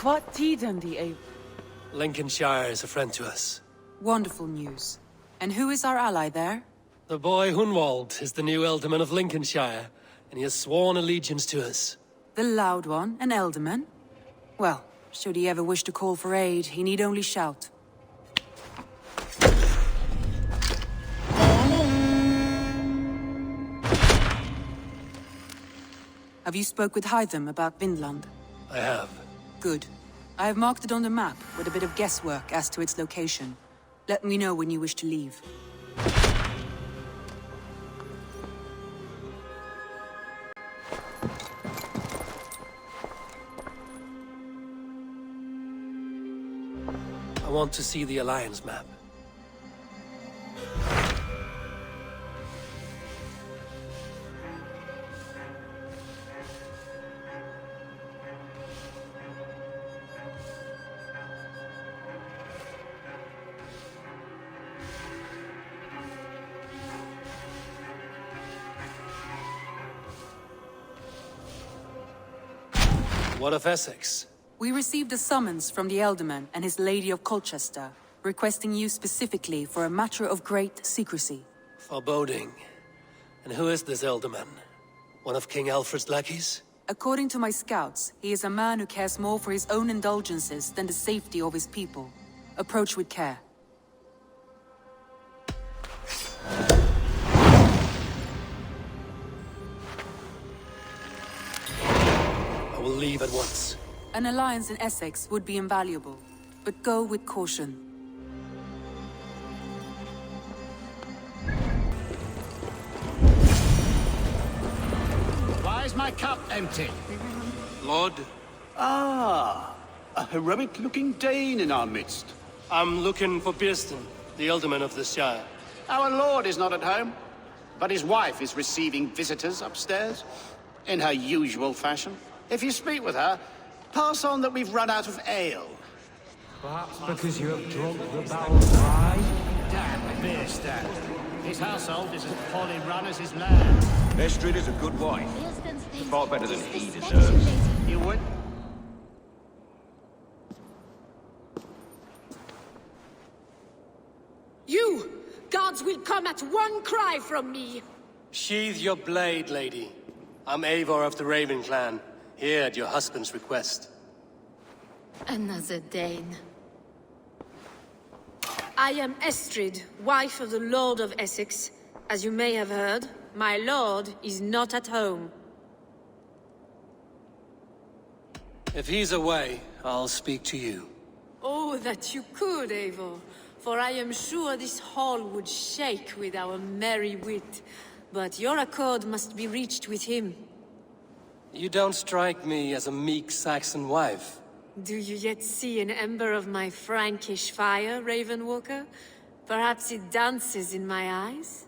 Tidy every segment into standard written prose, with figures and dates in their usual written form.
What tiden the Eivor? Lincolnshire is a friend to us. Wonderful news. And who is our ally there? The boy Hunwald is the new ealdorman of Lincolnshire, and he has sworn allegiance to us. The loud one, an ealdorman? Well, should he ever wish to call for aid, he need only shout. Have you spoke with Hytham about Vinland? I have. Good. I have marked it on the map with a bit of guesswork as to its location. Let me know when you wish to leave. I want to see the Alliance map. What of Essex? We received a summons from the Ealdorman and his Lady of Colchester, requesting you specifically for a matter of great secrecy. Foreboding. And who is this Ealdorman? One of King Alfred's lackeys? According to my scouts, he is a man who cares more for his own indulgences than the safety of his people. Approach with care. I will leave at once. An alliance in Essex would be invaluable, but go with caution. Why is my cup empty? Lord? Ah, a heroic-looking Dane in our midst. I'm looking for Birsten, the ealdorman of this shire. Our lord is not at home, but his wife is receiving visitors upstairs, in her usual fashion. If you speak with her, pass on that we've run out of ale. Perhaps because you have drunk the barrel dry? Damn beer stand. His household is as poorly run as his land. Estrid is a good wife. Far better than he deserves. You would? You! Gods will come at one cry from me! Sheathe your blade, lady. I'm Eivor of the Raven clan, here at your husband's request. Another Dane. I am Estrid, wife of the Lord of Essex. As you may have heard, my lord is not at home. If he's away, I'll speak to you. Oh, that you could, Eivor. For I am sure this hall would shake with our merry wit. But your accord must be reached with him. You don't strike me as a meek Saxon wife. Do you yet see an ember of my Frankish fire, Ravenwalker? Perhaps it dances in my eyes?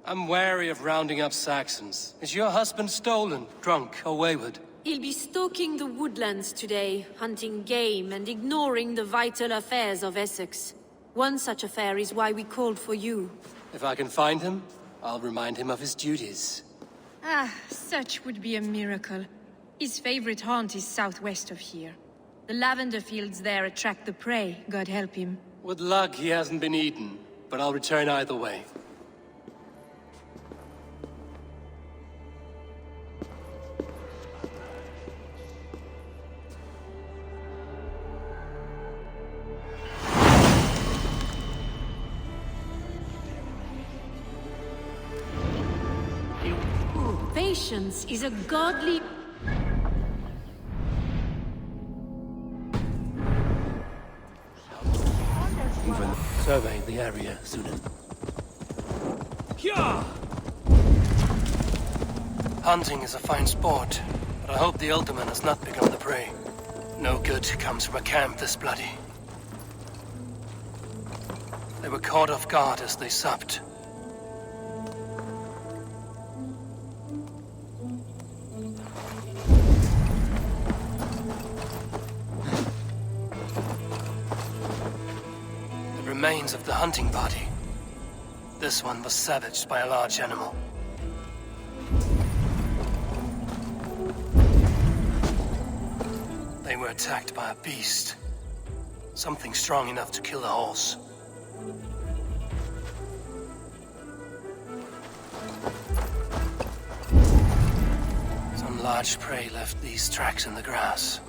I'm wary of rounding up Saxons. Is your husband stolen, drunk, or wayward? He'll be stalking the woodlands today, hunting game and ignoring the vital affairs of Essex. One such affair is why we called for you. If I can find him, I'll remind him of his duties. Ah, such would be a miracle. His favorite haunt is southwest of here. The lavender fields there attract the prey, God help him. With luck, he hasn't been eaten, but I'll return either way. Patience is a godly... Survey the area, Sunan. Hunting is a fine sport, but I hope the ealdorman has not become the prey. No good comes from a camp this bloody. They were caught off guard as they supped. Remains of the hunting party. This one was savaged by a large animal. They were attacked by a beast. Something strong enough to kill a horse. Some large prey left these tracks in the grass.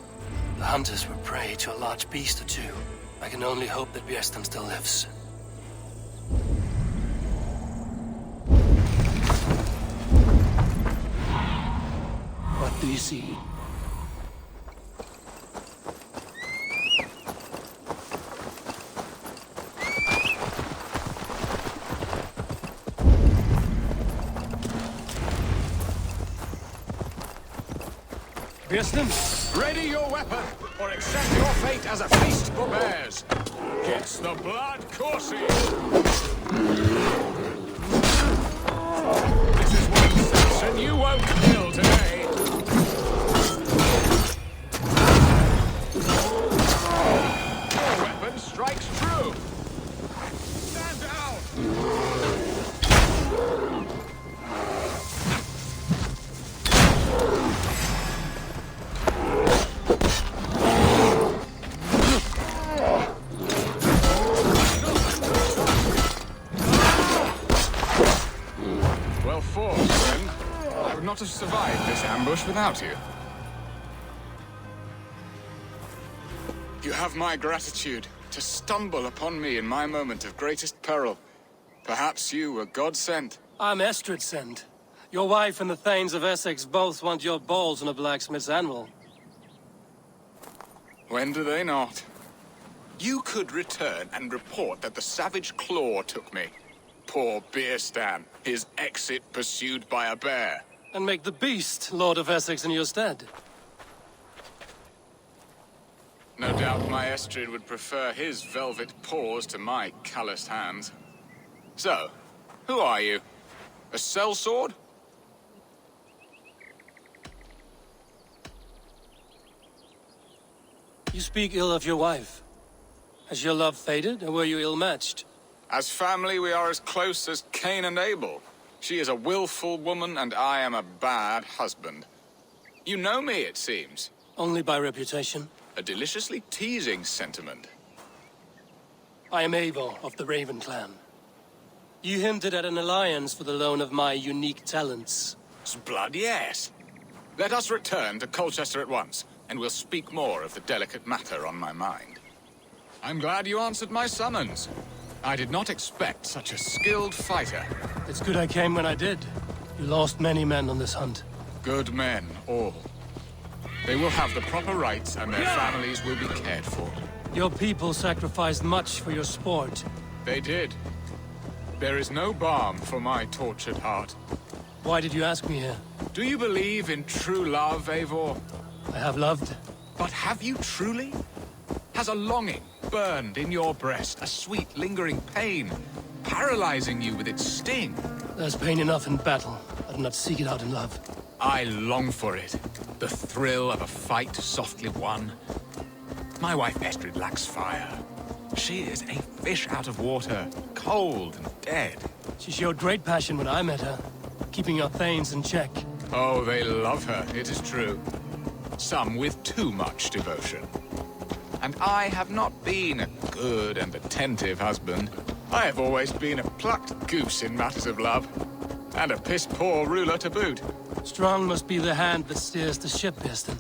The hunters were prey to a large beast or two. I can only hope that Björsten still lives. What do you see? Björsten? Ready your weapon, or accept your fate as a feast for bears. Gets the blood coursing. This is one Saxon you won't kill today. Your weapon strikes true. Stand down. Well fought, friend. I would not have survived this ambush without you. You have my gratitude to stumble upon me in my moment of greatest peril. Perhaps you were God-sent. I'm Estrid sent. Your wife and the Thanes of Essex both want your balls on a blacksmith's anvil. When do they not? You could return and report that the savage claw took me. Poor Björsten, his exit pursued by a bear. And make the beast Lord of Essex in your stead. No doubt my Estrid would prefer his velvet paws to my calloused hands. So, who are you? A sellsword? You speak ill of your wife. Has your love faded, or were you ill-matched? As family, we are as close as Cain and Abel. She is a willful woman, and I am a bad husband. You know me, it seems. Only by reputation. A deliciously teasing sentiment. I am Eivor of the Raven clan. You hinted at an alliance for the loan of my unique talents. Blood, yes. Let us return to Colchester at once, and we'll speak more of the delicate matter on my mind. I'm glad you answered my summons. I did not expect such a skilled fighter. It's good I came when I did. You lost many men on this hunt. Good men, all. They will have the proper rights, and their families will be cared for. Your people sacrificed much for your sport. They did. There is no balm for my tortured heart. Why did you ask me here? Do you believe in true love, Eivor? I have loved. But have you truly? Has a longing burned in your breast, a sweet, lingering pain, paralyzing you with its sting? There's pain enough in battle. I do not seek it out in love. I long for it. The thrill of a fight softly won. My wife Estrid lacks fire. She is a fish out of water, cold and dead. She showed great passion when I met her, keeping your Thanes in check. Oh, they love her, it is true. Some with too much devotion. And I have not been a good and attentive husband. I have always been a plucked goose in matters of love. And a piss-poor ruler to boot. Strong must be the hand that steers the ship, Björsten.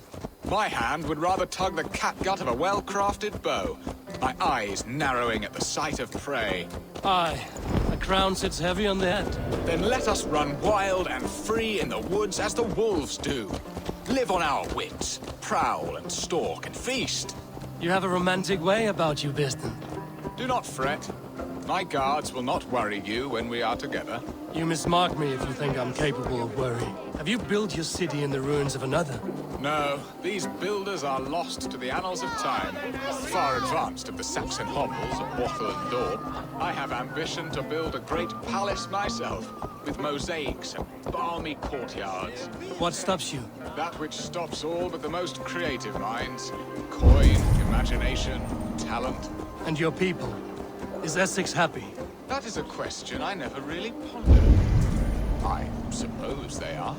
My hand would rather tug the catgut of a well-crafted bow. My eyes narrowing at the sight of prey. Aye, a crown sits heavy on the head. Then let us run wild and free in the woods as the wolves do. Live on our wits, prowl and stalk and feast. You have a romantic way about you, Björsten. Do not fret. My guards will not worry you when we are together. You mismark me if you think I'm capable of worry. Have you built your city in the ruins of another? No, these builders are lost to the annals of time, far advanced of the Saxon hovels of Wattle and Daub. I have ambition to build a great palace myself, with mosaics and balmy courtyards. What stops you? That which stops all but the most creative minds. Coin, imagination, talent. And your people? Is Essex happy? That is a question I never really pondered. I suppose they are.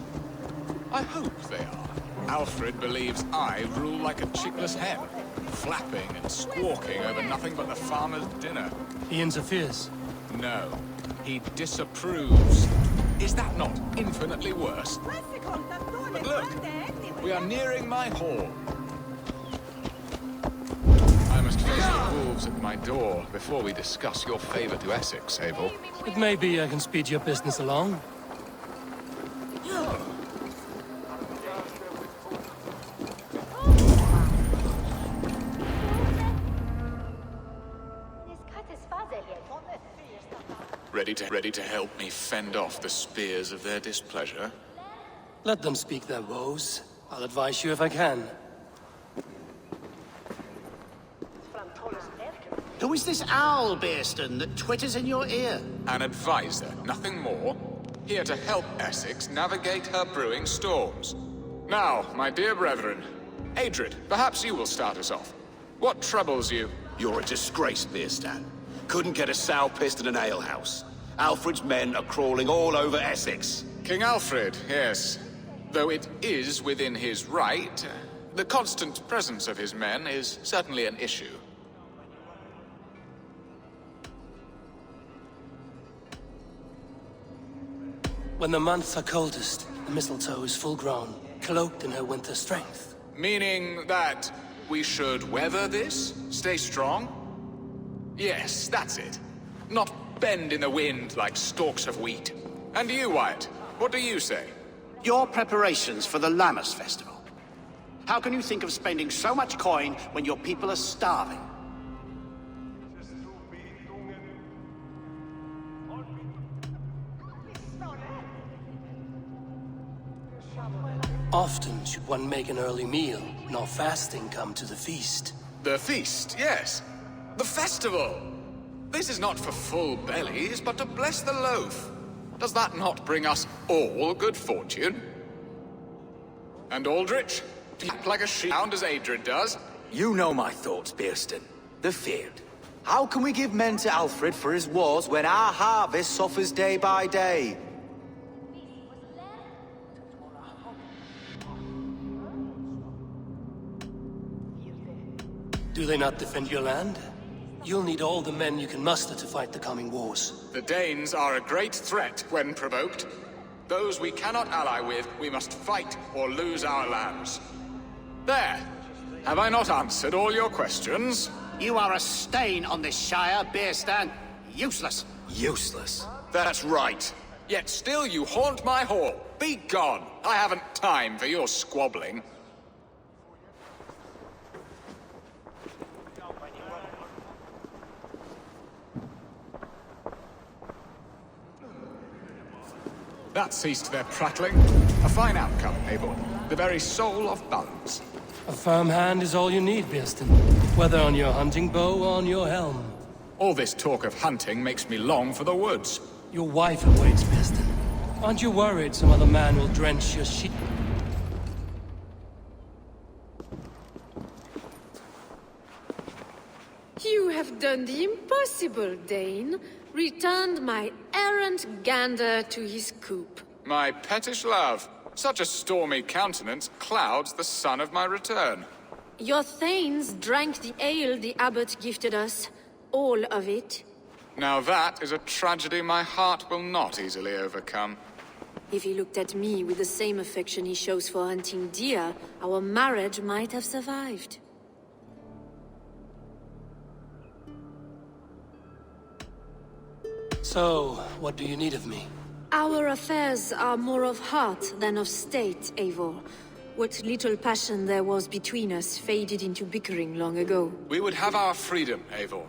I hope they are. Alfred believes I rule like a chickless hen, flapping and squawking over nothing but the farmer's dinner. He interferes. No, he disapproves. Is that not infinitely worse? But look, we are nearing my hall. I must face the wolves at my door before we discuss your favor to Essex, Eivor. It may be I can speed your business along. Ready to help me fend off the spears of their displeasure? Let them speak their woes. I'll advise you if I can. Who is this owl, Bearston, that twitters in your ear? An advisor, nothing more. Here to help Essex navigate her brewing storms. Now, my dear brethren, Adrid, perhaps you will start us off. What troubles you? You're a disgrace, Bearstan. Couldn't get a sow pissed in an alehouse. Alfred's men are crawling all over Essex. King Alfred, yes. Though it is within his right, the constant presence of his men is certainly an issue. When the months are coldest, the mistletoe is full grown, cloaked in her winter strength. Meaning that we should weather this? Stay strong? Yes, that's it. Not bend in the wind like stalks of wheat. And you, Wyatt, what do you say? Your preparations for the Lammas festival. How can you think of spending so much coin when your people are starving? Often should one make an early meal, nor fasting come to the feast. The feast, yes. The festival! This is not for full bellies, but to bless the loaf. Does that not bring us all good fortune? And Aldrich? Do you act like a she-hound as Adrid does? You know my thoughts, Bearston. The feared. How can we give men to Alfred for his wars when our harvest suffers day by day? Do they not defend your land? You'll need all the men you can muster to fight the coming wars. The Danes are a great threat when provoked. Those we cannot ally with, we must fight or lose our lands. There! Have I not answered all your questions? You are a stain on this Shire, Bearstan. Useless. Useless. That's right. Yet still you haunt my hall. Be gone! I haven't time for your squabbling. That ceased their prattling. A fine outcome, Eivor. The very soul of balance. A firm hand is all you need, Bearston. Whether on your hunting bow or on your helm. All this talk of hunting makes me long for the woods. Your wife awaits, Bearston. Aren't you worried some other man will drench your sheep? You have done the impossible, Dane. Returned my errant gander to his coop. My pettish love. Such a stormy countenance clouds the sun of my return. Your thanes drank the ale the abbot gifted us. All of it. Now that is a tragedy my heart will not easily overcome. If he looked at me with the same affection he shows for hunting deer, our marriage might have survived. So, what do you need of me? Our affairs are more of heart than of state, Eivor. What little passion there was between us faded into bickering long ago. We would have our freedom, Eivor.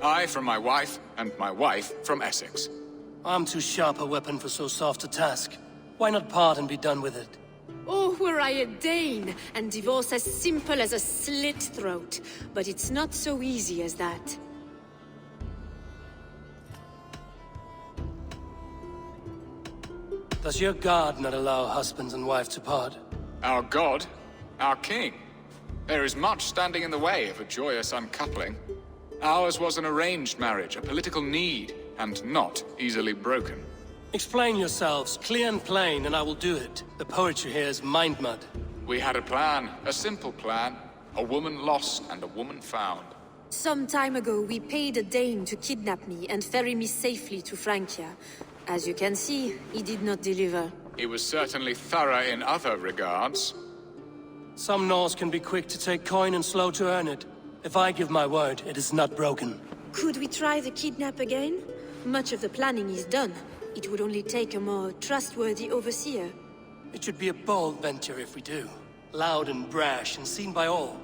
I from my wife, and my wife from Essex. I'm too sharp a weapon for so soft a task. Why not part and be done with it? Oh, were I a Dane, and divorce as simple as a slit throat. But it's not so easy as that. Does your god not allow husbands and wives to part? Our god? Our king? There is much standing in the way of a joyous uncoupling. Ours was an arranged marriage, a political need, and not easily broken. Explain yourselves, clear and plain, and I will do it. The poetry here is mind mud. We had a plan, a simple plan. A woman lost and a woman found. Some time ago, we paid a Dane to kidnap me and ferry me safely to Francia. As you can see, he did not deliver. He was certainly thorough in other regards. Some Norse can be quick to take coin and slow to earn it. If I give my word, it is not broken. Could we try the kidnap again? Much of the planning is done. It would only take a more trustworthy overseer. It should be a bold venture if we do. Loud and brash and seen by all.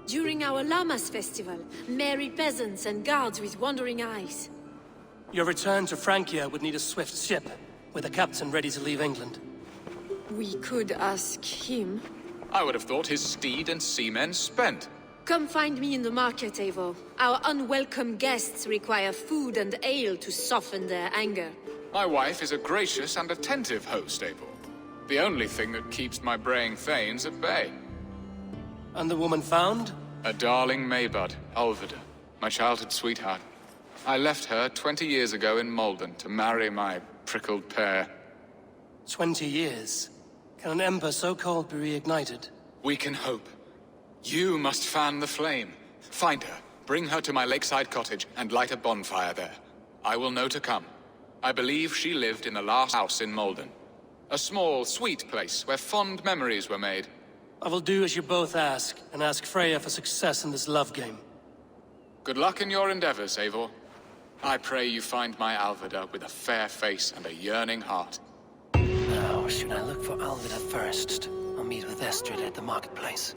During our Llamas festival, merry peasants and guards with wandering eyes. Your return to Francia would need a swift ship, with a captain ready to leave England. We could ask him. I would have thought his steed and seamen spent. Come find me in the market, Eivor. Our unwelcome guests require food and ale to soften their anger. My wife is a gracious and attentive host, Eivor. The only thing that keeps my braying thanes at bay. And the woman found? A darling Maybud, Alvida, my childhood sweetheart. I left her 20 years ago in Malden to marry my prickled pear. 20 years? Can an ember so cold be reignited? We can hope. You must fan the flame. Find her, bring her to my lakeside cottage, and light a bonfire there. I will know to come. I believe she lived in the last house in Malden. A small, sweet place where fond memories were made. I will do as you both ask, and ask Freya for success in this love game. Good luck in your endeavors, Eivor. I pray you find my Alvida with a fair face and a yearning heart. Now, should I look for Alvida first, or meet with Estrid at the marketplace?